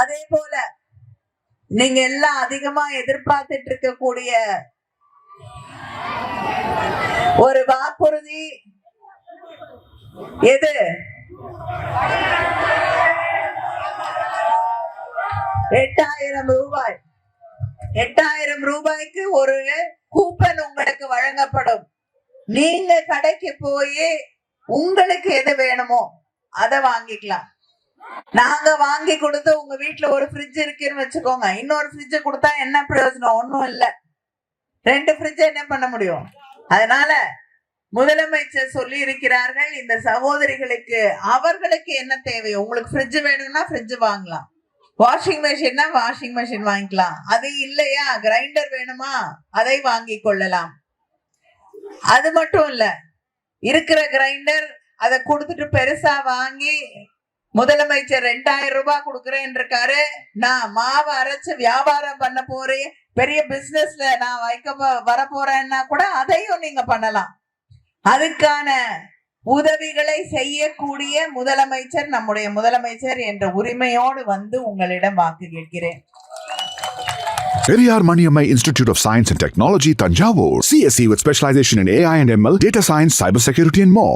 அதே போல நீங்க எல்லாம் அதிகமா எதிர்பார்த்துட்டு இருக்கக்கூடிய ஒரு வாக்குறுதி எது? 8000 ரூபாய். 8000 ரூபாய்க்கு ஒரு கூப்பன் உங்களுக்கு வழங்கப்படும். நீங்க கடைக்கு போய் உங்களுக்கு எது வேணுமோ அதை வாங்கிக்கலாம். நாங்க வாங்கி கொடுத்து உங்க வீட்டுல ஒரு ஃப்ரிட்ஜ் இருக்குன்னு வச்சுக்கோங்க, இன்னொரு ஃப்ரிட்ஜ் கொடுத்தா என்ன பிரயோஜனம்? ஒண்ணும் இல்ல. 2 ஃப்ரிட்ஜ் என்ன பண்ண முடியும்? அதனால முதலமைச்சர் சொல்லி இருக்கிறார்கள், இந்த சகோதரிகளுக்கு அவர்களுக்கு என்ன தேவையோ, உங்களுக்கு ஃப்ரிட்ஜ் வேணும்னா ஃப்ரிட்ஜ் வாங்கலாம், வாஷிங் மெஷின்னா வாஷிங் மெஷின் வாங்கிக்கலாம், அது இல்லையா கிரைண்டர் வேணுமா அதை வாங்கி கொள்ளலாம். அது மட்டும் இல்ல, இருக்கிற கிரைண்டர் அதை கொடுத்துட்டு பெருசா வாங்கி முதலமைச்சர் 2000 ரூபாய் கொடுக்கிறேன் இருக்காரு, நான் மாவு அரைச்சு வியாபாரம் பண்ண போறேன், பெரிய பிசினஸ்ல நான் வர போறேன்னா கூட அதையும் நீங்க பண்ணலாம். அதுக்கான உதவிகளை செய்யக்கூடிய முதலமைச்சர் நம்முடைய முதலமைச்சர் என்ற உரிமையோடு வந்து உங்களிடம் வாக்கு கேட்கிறேன். Periyar Maniammai Institute of Science and Technology, Tanjavur. CSE with specialization in AI and ML, data science, cybersecurity and more.